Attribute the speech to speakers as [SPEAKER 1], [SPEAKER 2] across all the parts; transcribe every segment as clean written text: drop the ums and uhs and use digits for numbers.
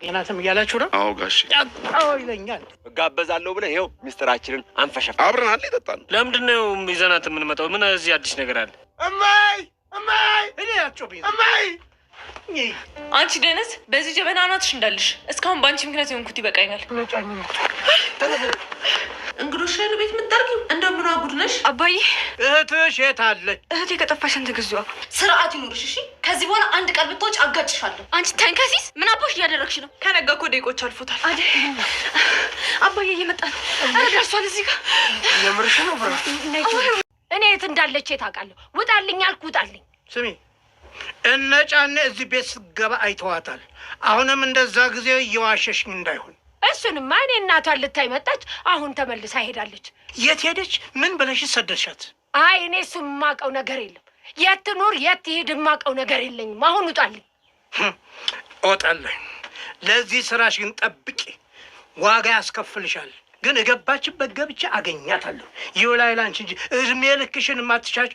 [SPEAKER 1] ገናተም እያላችሁ ነው?
[SPEAKER 2] አዎ ጋሼ።
[SPEAKER 1] አዎ ይለኛል።
[SPEAKER 3] ጋበዛለሁ ብለህ ይኸው ሚስጥራችንን አንፈሸፍ።
[SPEAKER 2] አብረን አለ ይጠጣል።
[SPEAKER 4] ለምንድን ነው ይዘናት የምንመጣው? ምን እዚህ አዲስ ነገር አለ?
[SPEAKER 2] እማይ
[SPEAKER 1] እኔ አጮብኝ
[SPEAKER 2] እማይ
[SPEAKER 5] አንቺ ደነስ በዚህ ጀበና ናትሽ እንዳልሽ እስካሁን በአንቺ ምክንያት የሆንኩት ይበቃኛል። እንግዶች ላይ ነው ቤት የምትጠርጊው? እንደምኗ ጉድ ነሽ።
[SPEAKER 6] አባዬ
[SPEAKER 1] እህትሽ የት አለች?
[SPEAKER 6] እህቴ ከጠፋሽ አንተ ጊዜዋ
[SPEAKER 5] ስርዓት ይኖርሽ እሺ። ከዚህ በኋላ አንድ ቀን ብትወጪ አጋጭሻለሁ።
[SPEAKER 6] አንቺ ተንከሲስ ምን አባሽ እያደረግሽ ነው?
[SPEAKER 5] ከነጋ እኮ ደቂቆች አልፎታል።
[SPEAKER 6] አባዬ እየመጣ ነው። ኧረ ደርሷል እዚህ ጋር።
[SPEAKER 1] የምርሽ ነው?
[SPEAKER 6] እኔ የት እንዳለች ታውቃለሁ። ውጣልኝ አልኩ ውጣልኝ።
[SPEAKER 1] ስሚ እነ ጫኔ እዚህ ቤት ስገባ አይተዋታል። አሁንም እንደዛ ጊዜ እየዋሸሽኝ እንዳይሆን።
[SPEAKER 6] እሱንማ እኔ እናቷን ልታይ መጣች። አሁን ተመልሳ ሄዳለች።
[SPEAKER 1] የት ሄደች? ምን ብለሽ ሰደሻት?
[SPEAKER 6] አይ እኔ እሱ የማውቀው ነገር የለም። የት ትኑር የት ትሄድ የማውቀው ነገር የለኝም። አሁን ውጣልኝ።
[SPEAKER 1] እወጣለሁ። ለዚህ ስራሽ ግን ጠብቂ፣ ዋጋ ያስከፍልሻል። ግን እገባችበት ገብቼ አገኛታለሁ። ይውላይ ላንቺ እንጂ እድሜ ልክሽን የማትሻጭ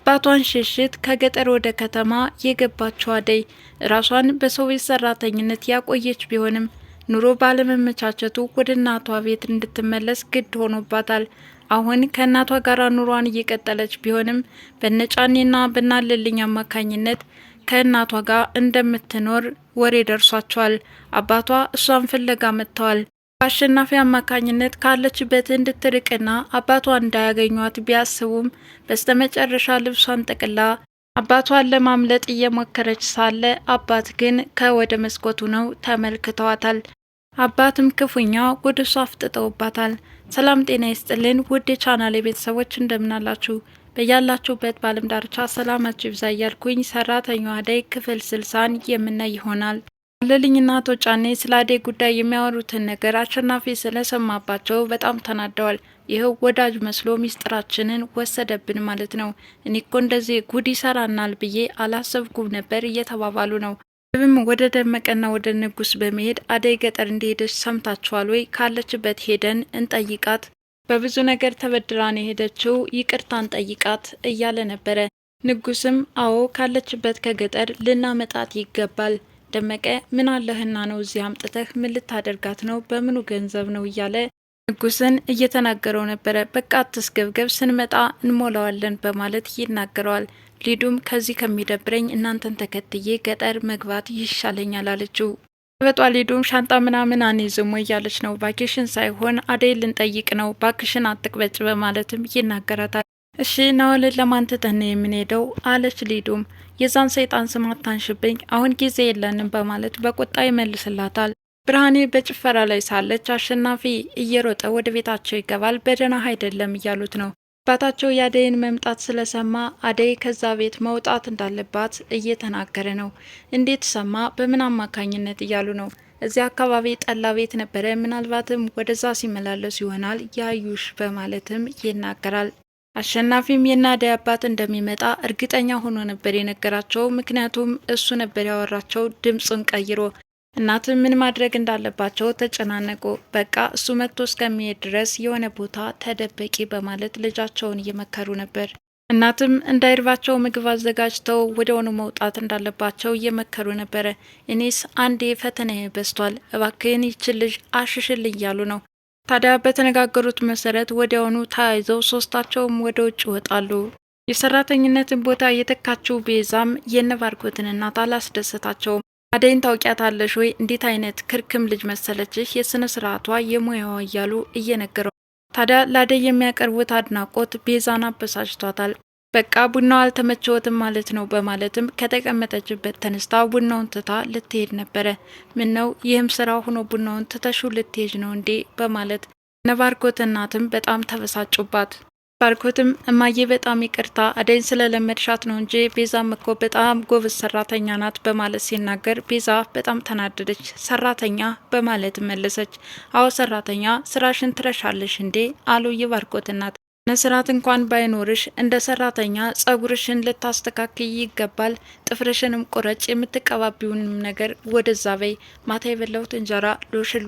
[SPEAKER 7] ባቷን ሽሽት ከገጠር ወደ ከተማ የገባችው አደይ ራሷን በሰው ቤት ሰራተኝነት ያቆየች ቢሆንም ኑሮ ባለመመቻቸቱ ወደ እናቷ ቤት እንድትመለስ ግድ ሆኖባታል። አሁን ከእናቷ ጋር ኑሯን እየቀጠለች ቢሆንም በነጫኔና በናለልኝ አማካኝነት ከእናቷ ጋር እንደምትኖር ወሬ ደርሷቸዋል። አባቷ እሷን ፍለጋ መጥተዋል። በአሸናፊ አማካኝነት ካለችበት እንድትርቅና አባቷ እንዳያገኟት ቢያስቡም በስተመጨረሻ ልብሷን ጠቅላ አባቷን ለማምለጥ እየሞከረች ሳለ አባት ግን ከወደ መስኮቱ ነው ተመልክተዋታል። አባትም ክፉኛ ወደ እሷ አፍጥጠውባታል። ሰላም ጤና ይስጥልን ውድ የቻናሌ ቤተሰቦች እንደምናላችሁ በያላችሁበት በዓለም ዳርቻ ሰላማችሁ ይብዛ እያልኩኝ ሰራተኛዋ አደይ ክፍል 60ን የምናይ ይሆናል። ለልኝና አቶ ጫኔ ስለ አደይ ጉዳይ የሚያወሩትን ነገር አሸናፊ ስለሰማባቸው በጣም ተናደዋል። ይኸው ወዳጅ መስሎ ሚስጥራችንን ወሰደብን ማለት ነው። እኔ እኮ እንደዚህ ጉድ ይሰራናል ብዬ አላሰብኩም ነበር እየተባባሉ ነው። ብም ወደ ደመቀና ወደ ንጉስ በመሄድ አደይ ገጠር እንደሄደች ሰምታችኋል ወይ? ካለችበት ሄደን እንጠይቃት፣ በብዙ ነገር ተበድራን የሄደችው ይቅርታን ጠይቃት እያለ ነበረ። ንጉስም አዎ ካለችበት ከገጠር ልናመጣት ይገባል። ደመቀ ምን አለህና ነው እዚህ አምጥተህ ምን ልታደርጋት ነው? በምኑ ገንዘብ ነው እያለ ንጉስን እየተናገረው ነበረ። በቃ አትስገብገብ፣ ስንመጣ እንሞላዋለን በማለት ይናገረዋል። ሊዱም ከዚህ ከሚደብረኝ እናንተን ተከትዬ ገጠር መግባት ይሻለኛል አለችው። በጧ ሊዱም ሻንጣ ምናምን አንይዝም እያለች ነው። ቫኬሽን ሳይሆን አደይ ልንጠይቅ ነው፣ ባክሽን አትቅበጭ በማለትም ይናገራታል። እሺ ናወልን ለማን ትተን የምንሄደው አለች ሊዱም። የዛን ሰይጣን ስም አታንሽብኝ፣ አሁን ጊዜ የለንም በማለት በቁጣ ይመልስላታል። ብርሃኔ በጭፈራ ላይ ሳለች አሸናፊ እየሮጠ ወደ ቤታቸው ይገባል። በደህና አይደለም እያሉት ነው። አባታቸው የአደይን መምጣት ስለሰማ አደይ ከዛ ቤት መውጣት እንዳለባት እየተናገረ ነው። እንዴት ሰማ? በምን አማካኝነት እያሉ ነው። እዚያ አካባቢ ጠላ ቤት ነበረ፣ ምናልባትም ወደዛ ሲመላለሱ ይሆናል ያዩሽ በማለትም ይናገራል። አሸናፊም የአደይ አባት እንደሚመጣ እርግጠኛ ሆኖ ነበር የነገራቸው። ምክንያቱም እሱ ነበር ያወራቸው ድምፁን ቀይሮ። እናትም ምን ማድረግ እንዳለባቸው ተጨናነቁ። በቃ እሱ መጥቶ እስከሚሄድ ድረስ የሆነ ቦታ ተደበቂ በማለት ልጃቸውን እየመከሩ ነበር። እናትም እንዳይርባቸው ምግብ አዘጋጅተው ወዲያውኑ መውጣት እንዳለባቸው እየመከሩ ነበረ። እኔስ አንዴ ፈተናዬ በዝቷል፣ እባክህን ይችን ልጅ አሽሽልኝ እያሉ ነው። ታዲያ በተነጋገሩት መሰረት ወዲያውኑ ተያይዘው ሶስታቸውም ወደ ውጭ ይወጣሉ። የሰራተኝነትን ቦታ የተካችው ቤዛም የነባርኮትን እናት አላስደሰታቸውም። አደይን ታውቂያታለሽ ወይ? እንዴት አይነት ክርክም ልጅ መሰለችሽ፣ የስነ ስርዓቷ የሙያዋ እያሉ እየነገረው። ታዲያ ለአደይ የሚያቀርቡት አድናቆት ቤዛን አበሳጭቷታል። በቃ ቡናው አልተመቸወትም ማለት ነው በማለትም ከተቀመጠችበት ተነስታ ቡናውን ትታ ልትሄድ ነበረ። ምን ነው ይህም ስራ ሆኖ ቡናውን ትተሹ ልትሄጅ ነው እንዴ በማለት ነባርኮት እናትም በጣም ተበሳጩባት። ባርኮትም እማዬ በጣም ይቅርታ አደይን ስለለመድሻት ነው እንጂ ቤዛም እኮ በጣም ጎበዝ ሰራተኛ ናት በማለት ሲናገር ቤዛ በጣም ተናደደች። ሰራተኛ በማለት መለሰች። አዎ ሰራተኛ፣ ስራሽን ትረሻለሽ እንዴ አሉ የባርኮት እናት። መስራት እንኳን ባይኖርሽ እንደ ሰራተኛ ጸጉርሽን ልታስተካክይ ይገባል፣ ጥፍርሽንም ቁረጭ፣ የምትቀባቢውንም ነገር ወደዛ በይ፣ ማታ የበላሁት እንጀራ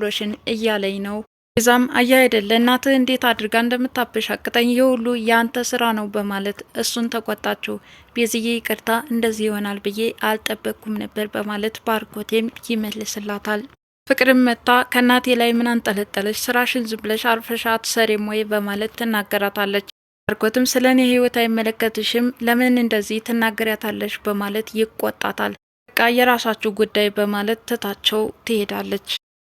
[SPEAKER 7] ሎሽን እያለኝ ነው። ቤዛም አያ አይደለ እናትህ እንዴት አድርጋ እንደምታበሻቅጠኝ የሁሉ ያንተ ስራ ነው በማለት እሱን ተቆጣችው። ቤዝዬ ይቅርታ፣ እንደዚህ ይሆናል ብዬ አልጠበቅኩም ነበር በማለት ባርኮቴም ይመልስላታል። ፍቅርም መታ ከእናቴ ላይ ምን አንጠለጠለች? ስራሽን ዝም ብለሽ አርፈሻ አትሰሪም ወይ በማለት ትናገራታለች። ባርኮትም ስለ እኔ ህይወት አይመለከትሽም፣ ለምን እንደዚህ ትናገሪያታለሽ በማለት ይቆጣታል። በቃ የራሳችሁ ጉዳይ በማለት ትታቸው ትሄዳለች።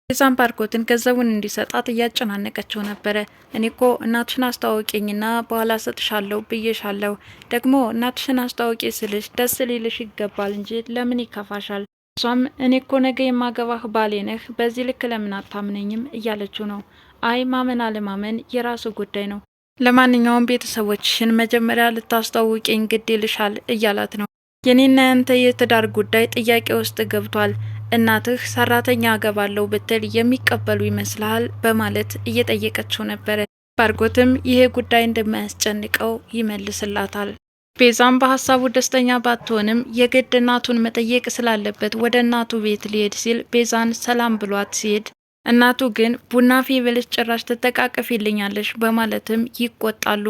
[SPEAKER 7] ቤዛም ባርኮትን ገንዘቡን እንዲሰጣት እያጨናነቀችው ነበረ። እኔ እኮ እናትሽን አስታወቂኝና በኋላ ሰጥሻለሁ ብዬሻለሁ። ደግሞ እናትሽን አስታወቂ ስልሽ ደስ ሊልሽ ይገባል እንጂ ለምን ይከፋሻል? እሷም እኔ እኮ ነገ የማገባህ ባሌ ነህ፣ በዚህ ልክ ለምን አታምነኝም እያለችው ነው። አይ ማመን አለማመን የራሱ ጉዳይ ነው፣ ለማንኛውም ቤተሰቦችሽን መጀመሪያ ልታስታውቂኝ ግድ ይልሻል እያላት ነው። የኔና ያንተ የትዳር ጉዳይ ጥያቄ ውስጥ ገብቷል። እናትህ ሰራተኛ አገባለሁ ብትል የሚቀበሉ ይመስልሃል በማለት እየጠየቀችው ነበረ። ባርኮትም ይሄ ጉዳይ እንደማያስጨንቀው ይመልስላታል። ቤዛም በሀሳቡ ደስተኛ ባትሆንም የግድ እናቱን መጠየቅ ስላለበት ወደ እናቱ ቤት ሊሄድ ሲል ቤዛን ሰላም ብሏት ሲሄድ፣ እናቱ ግን ቡና ፊ ብልሽ ጭራሽ ትጠቃቀፊልኛለሽ በማለትም ይቆጣሉ።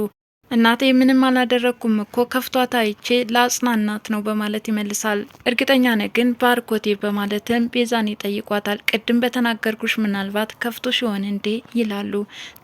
[SPEAKER 7] እናቴ ምንም አላደረኩም እኮ ከፍቷታ አይቼ ለአጽናናት ነው በማለት ይመልሳል። እርግጠኛ ነህ ግን ባርኮቴ በማለትም ቤዛን ይጠይቋታል። ቅድም በተናገርኩሽ ምናልባት ከፍቶሽ ይሆን እንዴ ይላሉ።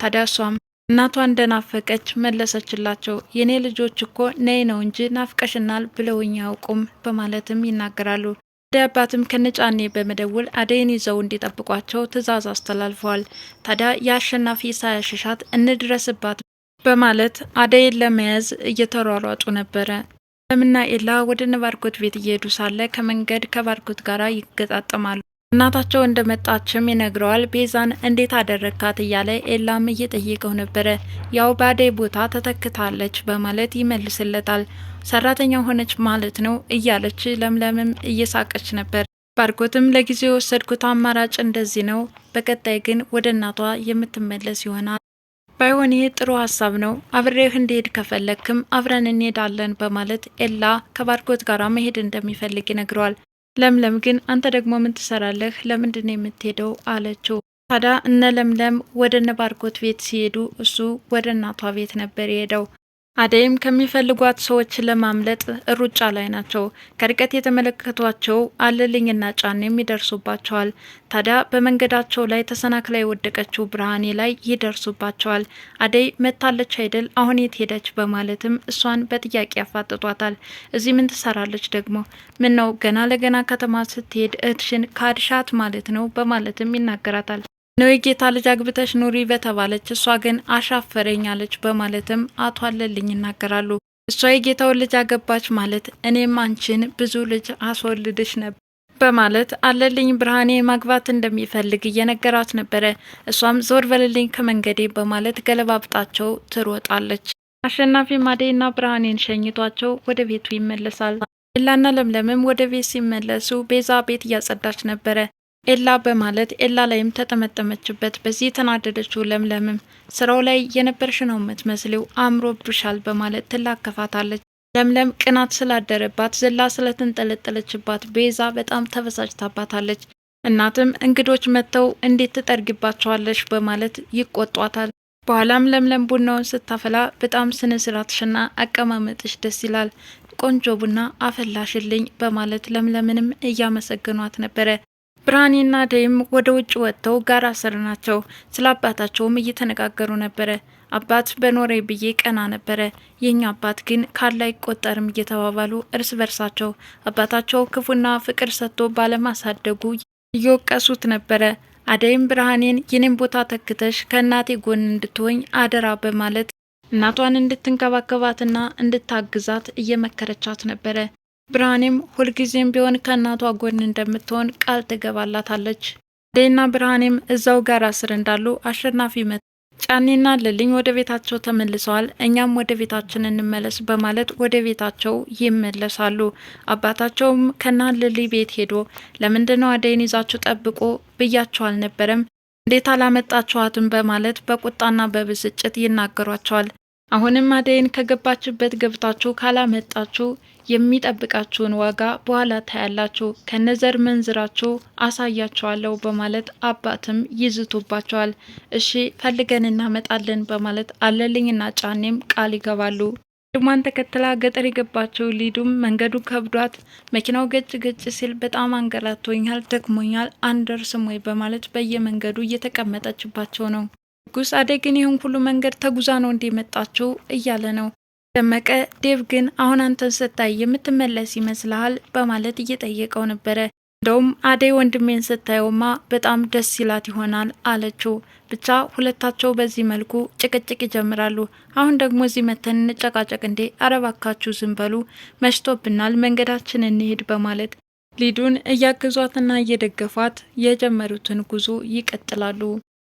[SPEAKER 7] ታዲያ እሷም እናቷ እንደናፈቀች መለሰችላቸው። የኔ ልጆች እኮ ነይ ነው እንጂ ናፍቀሽናል ብለውኝ ያውቁም በማለትም ይናገራሉ። አደይ አባትም ከነጫኔ በመደወል አደይን ይዘው እንዲጠብቋቸው ትዕዛዝ አስተላልፈዋል። ታዲያ የአሸናፊ ሳያሸሻት እንድረስባት በማለት አደይን ለመያዝ እየተሯሯጡ ነበረ። ለምና ኤላ ወደ ባርኮት ቤት እየሄዱ ሳለ ከመንገድ ከባርኮት ጋር ይገጣጠማሉ። እናታቸው እንደመጣችም ይነግረዋል። ቤዛን እንዴት አደረካት እያለ ኤላም እየጠየቀው ነበረ። ያው በአደይ ቦታ ተተክታለች በማለት ይመልስለታል። ሰራተኛ ሆነች ማለት ነው እያለች ለምለምም እየሳቀች ነበር። ባርኮትም ለጊዜው የወሰድኩት አማራጭ እንደዚህ ነው፣ በቀጣይ ግን ወደ እናቷ የምትመለስ ይሆናል። ባይሆን ይሄ ጥሩ ሀሳብ ነው፣ አብሬህ እንድሄድ ከፈለክም አብረን እንሄዳለን በማለት ኤላ ከባርኮት ጋር መሄድ እንደሚፈልግ ይነግረዋል። ለምለም ግን አንተ ደግሞ ምን ትሰራለህ? ለምንድን የምትሄደው አለችው። ታዲያ እነ ለምለም ወደ እነ ባርኮት ቤት ሲሄዱ እሱ ወደ እናቷ ቤት ነበር የሄደው። አደይም ከሚፈልጓት ሰዎች ለማምለጥ ሩጫ ላይ ናቸው። ከርቀት የተመለከቷቸው አለልኝና ጫኔም ይደርሱባቸዋል። ታዲያ በመንገዳቸው ላይ ተሰናክላ የወደቀችው ብርሃኔ ላይ ይደርሱባቸዋል። አደይ መታለች አይደል? አሁን የት ሄደች? በማለትም እሷን በጥያቄ ያፋጥጧታል። እዚህ ምን ትሰራለች ደግሞ? ምን ነው ገና ለገና ከተማ ስትሄድ እህትሽን ካድሻት ማለት ነው? በማለትም ይናገራታል። ነው የጌታ ልጅ አግብተሽ ኑሪ በተባለች እሷ ግን አሻፈረኝ አለች በማለትም አቶ አለልኝ ይናገራሉ። እሷ የጌታውን ልጅ አገባች ማለት እኔም አንቺን ብዙ ልጅ አስወልድሽ ነበር በማለት አለልኝ ብርሃኔ ማግባት እንደሚፈልግ እየነገራት ነበረ። እሷም ዞር በልልኝ ከመንገዴ በማለት ገለባብጣቸው ትሮጣለች። አሸናፊ ማዴና ብርሃኔን ሸኝቷቸው ወደ ቤቱ ይመለሳል። ኤላና ለምለምም ወደ ቤት ሲመለሱ ቤዛ ቤት እያጸዳች ነበረ። ኤላ በማለት ኤላ ላይም ተጠመጠመችበት። በዚህ ተናደደችው ለምለምም ስራው ላይ የነበርሽ ነው የምትመስለው አምሮብሻል በማለት ትላከፋታለች። ለምለም ቅናት ስላደረባት ዘላ ስለተንጠለጠለችባት ቤዛ በጣም ተበሳጭታባታለች። እናትም እንግዶች መጥተው እንዴት ትጠርግባቸዋለሽ በማለት ይቆጧታል። በኋላም ለምለም ቡናውን ስታፈላ በጣም ስነስርዓትሽና አቀማመጥሽ ደስ ይላል፣ ቆንጆ ቡና አፈላሽልኝ በማለት ለምለምንም እያመሰገኗት ነበረ። ብርሃኔና አደይም ወደ ውጭ ወጥተው ጋራ ስር ናቸው። ስለ አባታቸውም እየተነጋገሩ ነበረ። አባት በኖሬ ብዬ ቀና ነበረ። የኛ አባት ግን ካለ አይቆጠርም እየተባባሉ እርስ በርሳቸው አባታቸው ክፉና ፍቅር ሰጥቶ ባለማሳደጉ እየወቀሱት ነበረ። አደይም ብርሃኔን የኔን ቦታ ተክተሽ ከእናቴ ጎን እንድትሆኝ አደራ በማለት እናቷን እንድትንከባከባትና እንድታግዛት እየመከረቻት ነበረ። ብርሃኔም ሁልጊዜም ቢሆን ከእናቷ ጎን እንደምትሆን ቃል ትገባላታለች። አደይና ብርሃኔም እዛው ጋር ስር እንዳሉ አሸናፊ መጥ ጫኔና ልልኝ ወደ ቤታቸው ተመልሰዋል። እኛም ወደ ቤታችን እንመለስ በማለት ወደ ቤታቸው ይመለሳሉ። አባታቸውም ከና ልሊ ቤት ሄዶ ለምንድነው አደይን ይዛችሁ ጠብቆ ብያቸው አልነበረም እንዴት አላመጣችኋትም በማለት በቁጣና በብስጭት ይናገሯቸዋል። አሁንም አደይን ከገባችበት ገብታችሁ ካላመጣችሁ የሚጠብቃችሁን ዋጋ በኋላ ታያላችሁ፣ ከነዘር መንዝራችሁ አሳያችኋለሁ በማለት አባትም ይዝቱባቸዋል። እሺ ፈልገን እናመጣለን በማለት አለልኝና ጫኔም ቃል ይገባሉ። ድሟን ተከትላ ገጠር የገባቸው ሊዱም መንገዱ ከብዷት መኪናው ገጭ ገጭ ሲል በጣም አንገላቶኛል፣ ደክሞኛል፣ አንደርስም ወይ በማለት በየመንገዱ እየተቀመጠችባቸው ነው። ንጉስ አደይ ግን ይህን ሁሉ መንገድ ተጉዛ ነው እንዲመጣችው እያለ ነው። ደመቀ ዴቭ ግን አሁን አንተን ስታይ የምትመለስ ይመስልሃል በማለት እየጠየቀው ነበረ። እንደውም አደይ ወንድሜን ስታየውማ በጣም ደስ ይላት ይሆናል አለችው። ብቻ ሁለታቸው በዚህ መልኩ ጭቅጭቅ ይጀምራሉ። አሁን ደግሞ እዚህ መተን እንጨቃጨቅ እንዴ? አረባካችሁ ዝም በሉ፣ መሽቶብናል፣ መንገዳችን እንሄድ በማለት ሊዱን እያገዟትና እየደገፏት የጀመሩትን ጉዞ ይቀጥላሉ።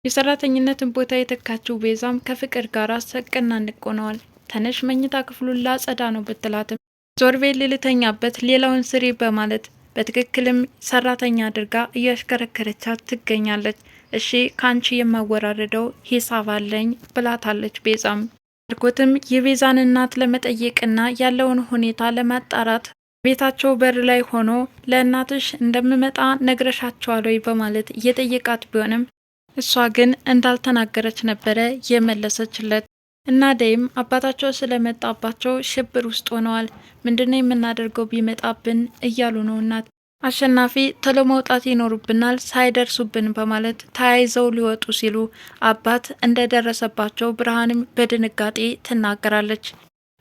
[SPEAKER 7] የሰራተኝነትን ቦታ የተካችው ቤዛም ከፍቅር ጋር ሰቅና እንቆነዋል። ተነሽ መኝታ ክፍሉን ላጸዳ ነው ብትላትም ዞርቤል ልልተኛበት ሌላውን ስሪ በማለት በትክክልም ሰራተኛ አድርጋ እያሽከረከረቻት ትገኛለች። እሺ ካንቺ የማወራረደው ሂሳብ አለኝ ብላታለች። ቤዛም አድርጎትም የቤዛን እናት ለመጠየቅና ያለውን ሁኔታ ለማጣራት ቤታቸው በር ላይ ሆኖ ለእናትሽ እንደምመጣ ነግረሻቸዋል ወይ በማለት እየጠየቃት ቢሆንም እሷ ግን እንዳልተናገረች ነበረ የመለሰችለት። እና አደይም አባታቸው ስለመጣባቸው ሽብር ውስጥ ሆነዋል። ምንድነው የምናደርገው ቢመጣብን እያሉ ነው። እናት አሸናፊ ቶሎ መውጣት ይኖርብናል ሳይደርሱብን በማለት ተያይዘው ሊወጡ ሲሉ አባት እንደደረሰባቸው ብርሃንም በድንጋጤ ትናገራለች።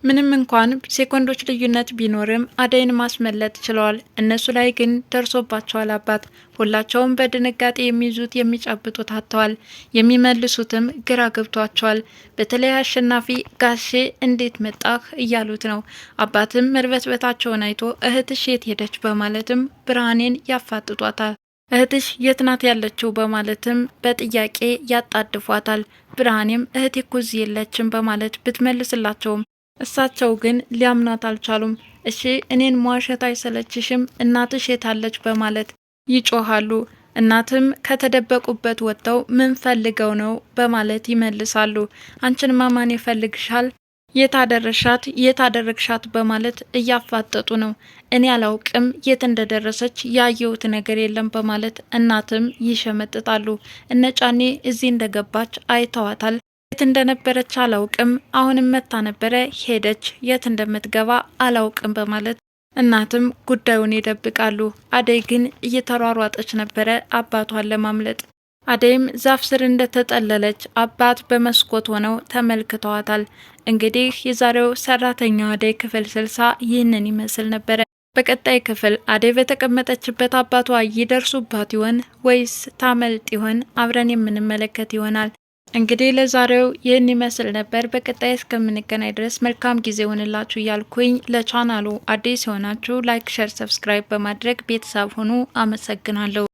[SPEAKER 7] ምንም እንኳን ሴኮንዶች ልዩነት ቢኖርም አደይን ማስመለጥ ችለዋል። እነሱ ላይ ግን ደርሶባቸዋል አባት። ሁላቸውም በድንጋጤ የሚይዙት የሚጨብጡት አጥተዋል። የሚመልሱትም ግራ ገብቷቸዋል። በተለይ አሸናፊ ጋሼ እንዴት መጣህ እያሉት ነው። አባትም መርበትበታቸውን አይቶ እህትሽ የት ሄደች በማለትም ብርሃኔን ያፋጥጧታል። እህትሽ የት ናት ያለችው በማለትም በጥያቄ ያጣድፏታል። ብርሃኔም እህቴ እኮ እዚህ የለችም በማለት ብትመልስላቸውም እሳቸው ግን ሊያምኗት አልቻሉም። እሺ እኔን መዋሸት አይሰለችሽም? እናትሽ የታለች በማለት ይጮሃሉ። እናትም ከተደበቁበት ወጥተው ምን ፈልገው ነው በማለት ይመልሳሉ። አንቺን ማማን ይፈልግሻል፣ የታደረግሻት በማለት እያፋጠጡ ነው። እኔ አላውቅም የት እንደደረሰች ያየሁት ነገር የለም በማለት እናትም ይሸመጥጣሉ። እነ ጫኔ እዚህ እንደገባች አይተዋታል። የት እንደነበረች አላውቅም፣ አሁንም መታ ነበረ ሄደች፣ የት እንደምትገባ አላውቅም በማለት እናትም ጉዳዩን ይደብቃሉ። አደይ ግን እየተሯሯጠች ነበረ አባቷን ለማምለጥ። አደይም ዛፍ ስር እንደተጠለለች አባት በመስኮት ሆነው ተመልክተዋታል። እንግዲህ የዛሬው ሰራተኛ አደይ ክፍል 60 ይህንን ይመስል ነበረ። በቀጣይ ክፍል አደይ በተቀመጠችበት አባቷ ይደርሱባት ይሆን ወይስ ታመልጥ ይሆን? አብረን የምንመለከት ይሆናል። እንግዲህ ለዛሬው ይህን ይመስል ነበር። በቀጣይ እስከምንገናኝ ድረስ መልካም ጊዜ ሆንላችሁ እያልኩኝ ለቻናሉ አዲስ የሆናችሁ ላይክ፣ ሼር፣ ሰብስክራይብ በማድረግ ቤተሰብ ሁኑ። አመሰግናለሁ።